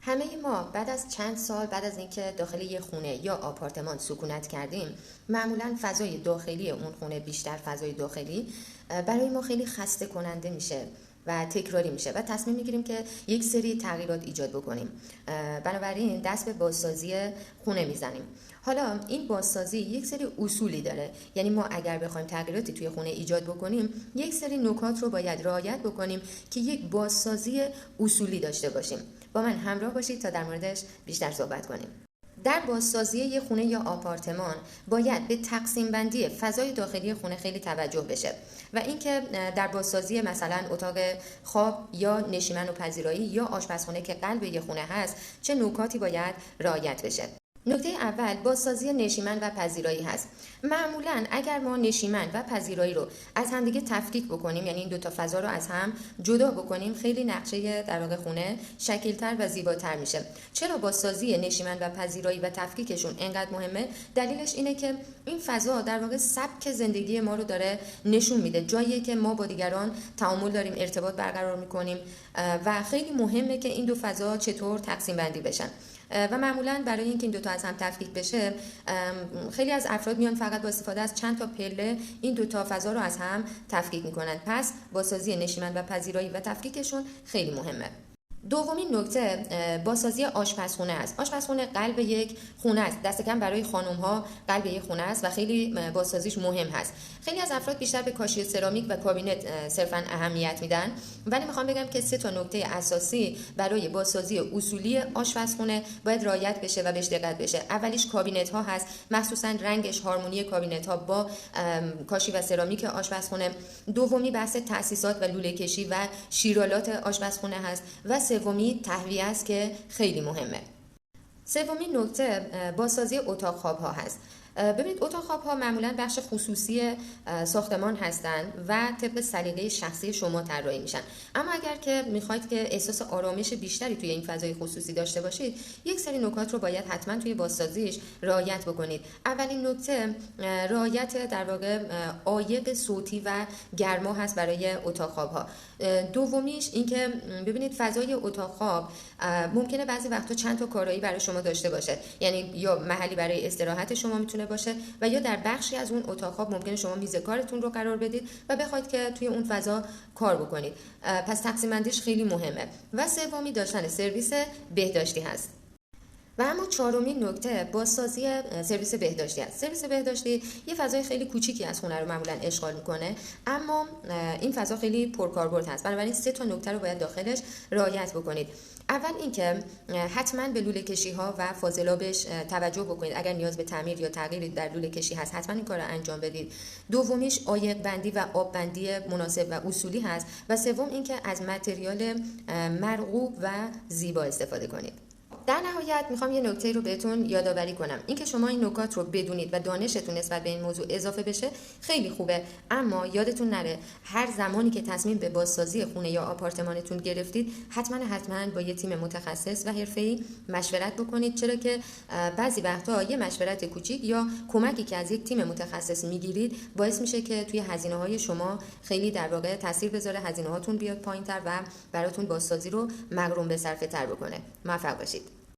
همه ما بعد از چند سال بعد از اینکه داخل یه خونه یا آپارتمان سکونت کردیم، معمولا فضای داخلی اون خونه، بیشتر فضای داخلی برای ما خیلی خسته کننده میشه و تکراری میشه و تصمیم میگیریم که یک سری تغییرات ایجاد بکنیم. بنابراین دست به بازسازی خونه میزنیم. حالا این بازسازی یک سری اصولی داره، یعنی ما اگر بخوایم تغییراتی توی خونه ایجاد بکنیم یک سری نکات رو باید رعایت بکنیم که یک بازسازی اصولی داشته باشیم. با من همراه باشید تا در موردش بیشتر صحبت کنیم. در بازسازی یک خونه یا آپارتمان باید به تقسیم بندی فضای داخلی خونه خیلی توجه بشه و اینکه در بازسازی مثلا اتاق خواب یا نشیمن و پذیرایی یا آشپزخونه که قلب یک خونه هست چه نکاتی باید رعایت بشه. نکته اول بازسازی نشیمن و پذیرایی هست. معمولا اگر ما نشیمن و پذیرایی رو از همدیگه تفکیک بکنیم، یعنی این دو تا فضا رو از هم جدا بکنیم، خیلی نقشه در واقع خونه شکیل‌تر و زیباتر میشه. چرا بازسازی نشیمن و پذیرایی و تفکیکشون اینقدر مهمه؟ دلیلش اینه که این فضا در واقع سبک زندگی ما رو داره نشون میده، جاییه که ما با دیگران تعامل داریم، ارتباط برقرار میکنیم و خیلی مهمه که این دو فضا چطور تقسیم بندی بشن. و معمولا برای اینکه این دوتا از هم تفکیک بشه، خیلی از افراد میان فقط با استفاده از چند تا پله این دوتا فضا رو از هم تفکیک میکنن. پس بازسازی نشیمن و پذیرایی و تفکیکشون خیلی مهمه. دومین نکته بازسازی آشپزخونه است. آشپزخونه قلب یک خونه است. دست کم برای خانم ها قلب یک خونه است و خیلی بازسازیش مهم هست. خیلی از افراد بیشتر به کاشی سرامیک و کابینت صرفاً اهمیت میدن، ولی میخوام بگم که 3 تا نکته اساسی برای بازسازی اصولی آشپزخونه باید رعایت بشه و بهش دقت بشه. اولیش کابینت ها هست، مخصوصاً رنگش، هارمونی کابینت ها با کاشی و سرامیک آشپزخونه. دومی بحث تأسیسات و لوله کشی و شیرالات آشپزخونه هست و سومی تهویه است که خیلی مهمه. سومین نکته بازسازی اتاق خواب ها هست. ببینید اتاق خواب ها معمولا بخش خصوصی ساختمان هستند و طبق سلیقه شخصی شما طراحی میشن، اما اگر که میخواید که احساس آرامش بیشتری توی این فضای خصوصی داشته باشید، یک سری نکات رو باید حتما توی بازسازیش رعایت بکنید. اولین نکته رعایت در واقع عایق صوتی و گرما هست برای اتاق خواب ها. دومیش اینکه ببینید فضای اتاق خواب ممکنه بعضی وقتا چند تا کارایی برای شما داشته باشه، یعنی یا محلی برای استراحت شما میتونه باشه و یا در بخشی از اون اتاق خواب ممکنه شما میز کارتون رو قرار بدید و بخواید که توی اون فضا کار بکنید. پس تقسیم بندیش خیلی مهمه. و سومی داشتن سرویس بهداشتی هست. و اما چهارمین نکته بازسازی سرویس بهداشتی است. سرویس بهداشتی یه فضای خیلی کوچیکی از خونه رو معمولا اشغال میکنه، اما این فضا خیلی پرکاربرد هست. بنابراین 3 تا نکته رو باید داخلش رعایت بکنید. اول اینکه حتما به لوله کشی ها و فاضلابش توجه بکنید. اگر نیاز به تعمیر یا تغییری در لوله کشی هست حتما این کار رو انجام بدید. دومیش عایق بندی و آب بندی مناسب و اصولی هست و سوم اینکه از متریال مرغوب و زیبا استفاده کنید. در نهایت میخوام یه نکته رو بهتون یادآوری کنم. اینکه شما این نکات رو بدونید و دانشتون نسبت به این موضوع اضافه بشه خیلی خوبه، اما یادتون نره هر زمانی که تصمیم به بازسازی خونه یا آپارتمانتون گرفتید حتما با یه تیم متخصص و حرفه‌ای مشورت بکنید، چرا که بعضی وقتا یه مشورت کوچیک یا کمکی که از یک تیم متخصص میگیرید باعث میشه که توی هزینه‌های شما خیلی در واقع تاثیر بذاره، هزینه‌هاتون بیاد پایین‌تر و براتون بازسازی رو مغروم به صرفه تر بکنه. موفق باشید.